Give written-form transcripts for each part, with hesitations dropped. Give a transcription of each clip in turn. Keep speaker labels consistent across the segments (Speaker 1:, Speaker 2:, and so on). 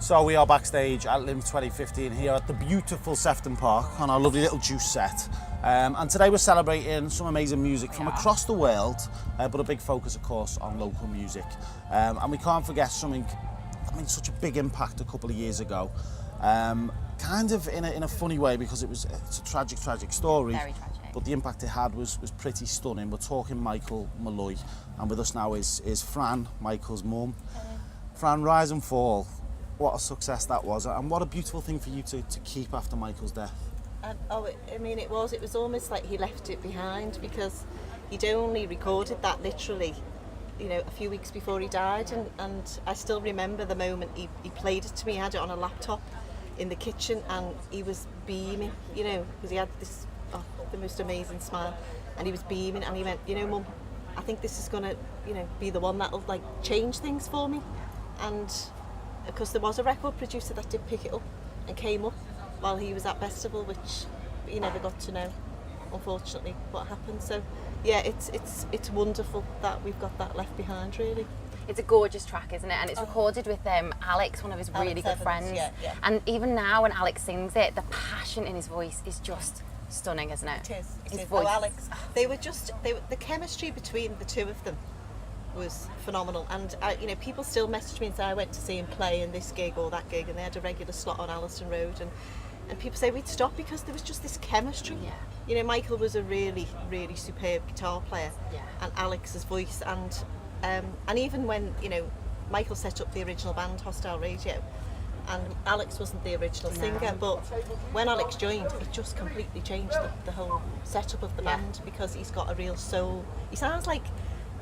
Speaker 1: So we are backstage at LIMF 2015 here at the beautiful Sefton Park on our lovely little juice set. And today we're celebrating some amazing music from across the world, but a big focus, of course, on local music. And we can't forget something, such a big impact a couple of years ago. Kind of in a funny way, because it's a tragic story.
Speaker 2: Very tragic.
Speaker 1: But the impact it had was pretty stunning. We're talking Michael Molloy, and with us now is Fran, Michael's mum. Fran, rise and fall. What a success that was, and what a beautiful thing for you to keep after Michael's death.
Speaker 3: It was almost like he left it behind, because he'd only recorded that literally, a few weeks before he died, and I still remember the moment he played it to me. He had it on a laptop in the kitchen, and he was beaming, because he had this, the most amazing smile, and he was beaming, and he went, Mum, I think this is gonna, be the one that'll change things for me. And because there was a record producer that did pick it up and came up while he was at festival, which he never got to know, unfortunately, what happened. So yeah, it's wonderful that we've got that left behind, really.
Speaker 2: It's a gorgeous track, isn't it? And it's recorded with Alex, one of his really good friends.
Speaker 3: Yeah.
Speaker 2: And even now when Alex sings it, the passion in his voice is just stunning, isn't it?
Speaker 3: It is.
Speaker 2: His
Speaker 3: Voice.
Speaker 2: voice.
Speaker 3: Alex, the chemistry between the two of them was phenomenal. And people still message me and say, I went to see him play in this gig or that gig, and they had a regular slot on Alliston Road, and people say we'd stop because there was just this chemistry.
Speaker 2: Yeah.
Speaker 3: Michael was a really, really superb guitar player.
Speaker 2: Yeah.
Speaker 3: And Alex's voice, and even when Michael set up the original band Hostile Radio, and Alex wasn't the original singer, but when Alex joined, it just completely changed the whole setup of the band, because he's got a real soul. He sounds like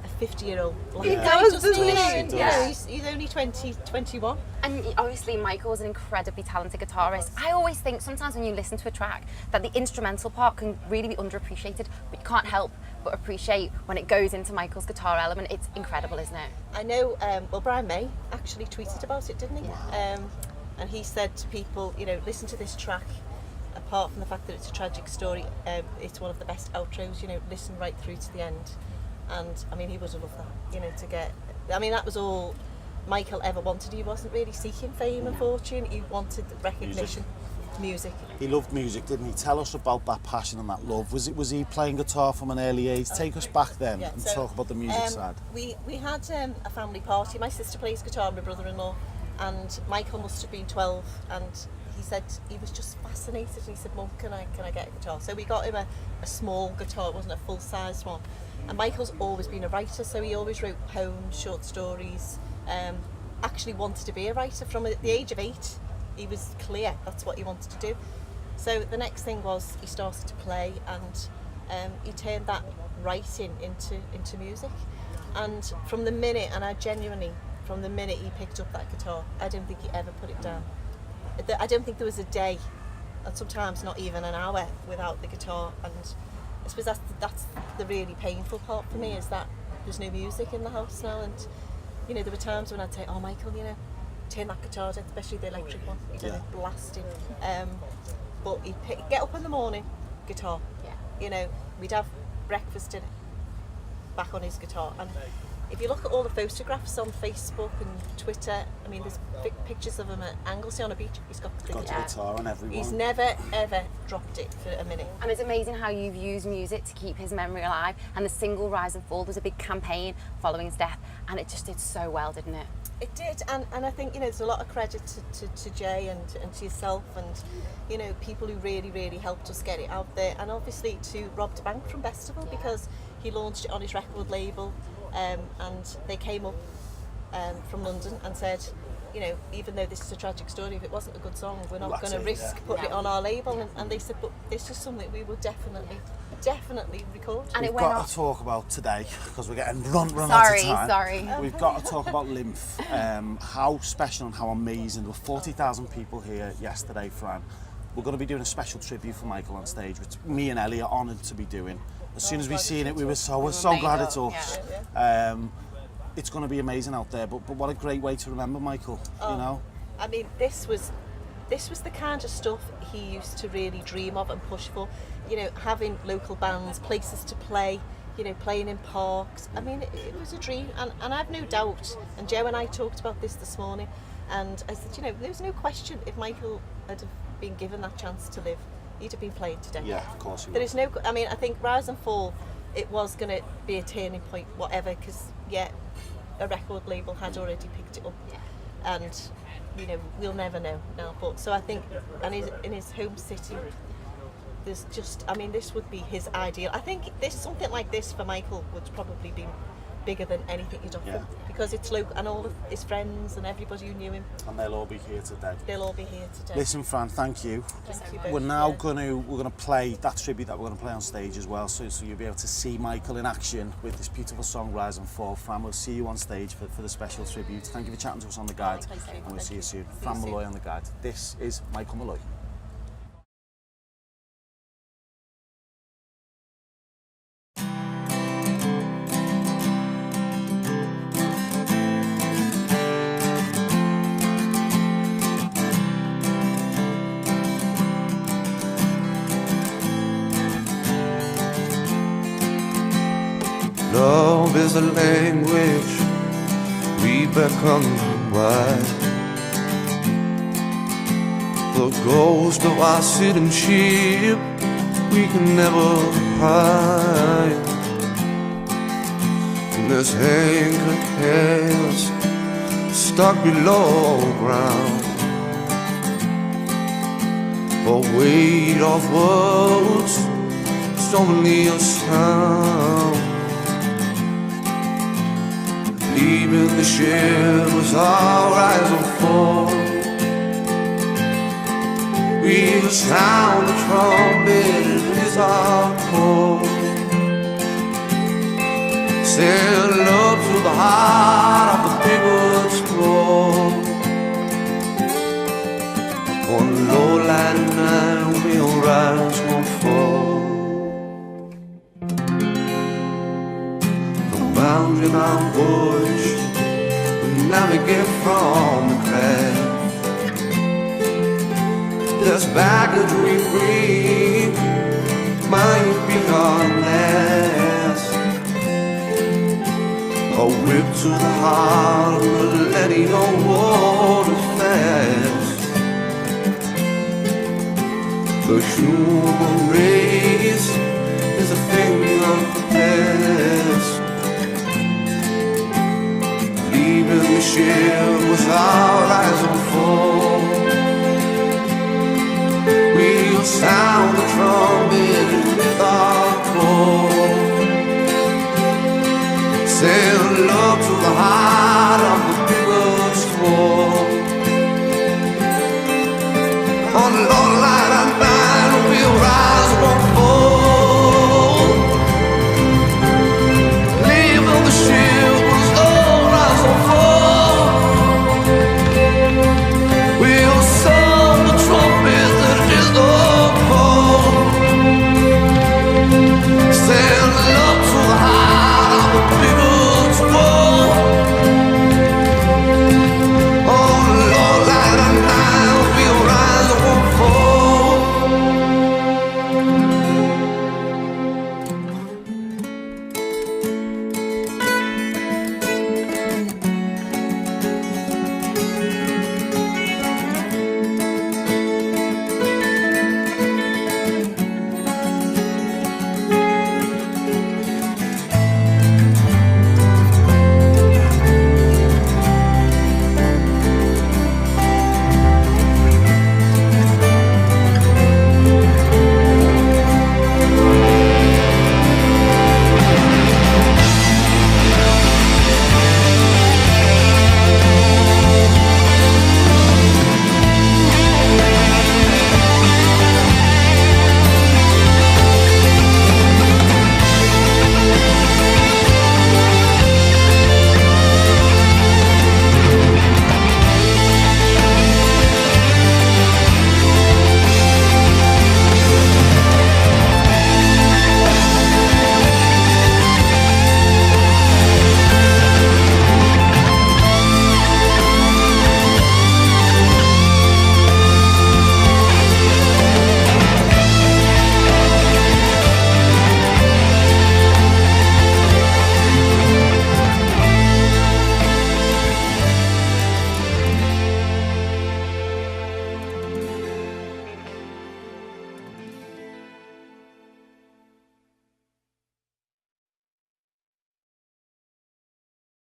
Speaker 3: a 50-year-old.
Speaker 2: He does, doesn't he?
Speaker 3: Yeah, he's only 21.
Speaker 2: And obviously Michael was an incredibly talented guitarist. I always think sometimes when you listen to a track that the instrumental part can really be underappreciated, but you can't help but appreciate when it goes into Michael's guitar element. It's incredible, isn't it?
Speaker 3: I know, Brian May actually tweeted about it, didn't he?
Speaker 2: Yeah.
Speaker 3: And he said to people, listen to this track. Apart from the fact that it's a tragic story, it's one of the best outros, listen right through to the end. And he would have loved that, to get, that was all Michael ever wanted. He wasn't really seeking fame and fortune, he wanted recognition, music.
Speaker 1: He loved music, didn't he? Tell us about that passion and that love. Was he playing guitar from an early age? Take us back then and talk about the music side.
Speaker 3: We had a family party. My sister plays guitar, my brother-in-law, and Michael must have been 12, and he said he was just fascinated, and he said, Mum, can I get a guitar? So we got him a small guitar. It wasn't a full-sized one. And Michael's always been a writer, so he always wrote poems, short stories, actually wanted to be a writer from the age of 8. He was clear that's what he wanted to do. So the next thing was he started to play, and he turned that writing into music. And from the minute he picked up that guitar, I don't think he ever put it down. I don't think there was a day, and sometimes not even an hour, without the guitar. And I suppose that's the really painful part for me, is that there's no music in the house now. And there were times when I'd say, oh Michael, turn that guitar down, especially the electric one. He'd have it blasting. But he'd get up in the morning, guitar.
Speaker 2: Yeah.
Speaker 3: We'd have breakfast in it, back on his guitar. And if you look at all the photographs on Facebook and Twitter, there's big pictures of him at Anglesey on a beach. He's got the
Speaker 1: guitar on everyone.
Speaker 3: He's never ever dropped it for a minute.
Speaker 2: And it's amazing how you've used music to keep his memory alive. And the single Rise and Fall was a big campaign following his death, and it just did so well, didn't it?
Speaker 3: It did, and I think there's a lot of credit to Jay and to yourself, and people who really, really helped us get it out there, and obviously to Rob DeBank from Festival, because he launched it on his record label. And they came up from London and said, even though this is a tragic story, if it wasn't a good song, we're not going to risk putting it on our label. And they said, but this is something we will definitely record.
Speaker 2: And
Speaker 1: we've
Speaker 2: it went
Speaker 1: got
Speaker 2: off.
Speaker 1: to talk about today, because we're getting run out of time.
Speaker 2: Sorry.
Speaker 1: We've got to talk about LIMF. How special and how amazing. There were 40,000 people here yesterday, Fran. We're going to be doing a special tribute for Michael on stage, which me and Ellie are honoured to be doing. As soon as we seen it, we're so glad it's us.
Speaker 2: Yeah.
Speaker 1: It's going to be amazing out there, but what a great way to remember Michael.
Speaker 3: This was the kind of stuff he used to really dream of and push for. Having local bands, places to play, playing in parks. It was a dream, and I've no doubt. And Joe and I talked about this morning. And I said, you know, there was no question if Michael had have been given that chance to live, he'd have been playing today.
Speaker 1: Yeah, of course he
Speaker 3: There
Speaker 1: would.
Speaker 3: is no, I mean, I think Rise and Fall, it was going to be a turning point, whatever, because, yeah, a record label had already picked it up.
Speaker 2: Yeah.
Speaker 3: And, you know, we'll never know now. But so I think, and in his home city, there's just, I mean, this would be his ideal. I think something like this for Michael would probably be bigger than anything you'd offer, because it's local, and all of his friends and everybody who knew him,
Speaker 1: And they'll all be here today.
Speaker 3: they'll all be here today.
Speaker 1: Listen, Fran, thank you.
Speaker 3: Thank you both.
Speaker 1: We're now
Speaker 3: Yeah.
Speaker 1: gonna play that tribute that we're gonna play on stage as well, so you'll be able to see Michael in action with this beautiful song Rise and Fall. Fran, we'll see you on stage for the special tribute. Thank you for chatting to us on the guide,
Speaker 3: Thank you.
Speaker 1: and we'll see you soon.
Speaker 3: See
Speaker 1: Fran
Speaker 3: you soon.
Speaker 1: Molloy on the guide. This is Michael Molloy.
Speaker 4: Love is a language we become wide. The ghost of our citizenship we can never hide. And this anchor has stuck below ground. A weight of words, it's only a sound. Leaving the ship was our rise and fall. We will sound the trumpet is our call. Send love to the heart of the big woods floor. On a low light at night we'll rise, won't fall. Boundary Mount Bush, we navigate from the craft. There's baggage we bring, might be our last. A whip to the heart of the millennial water fast. The human race is a thing of the past. Leaving the ship was our rise and fall. We'll sound the trumpet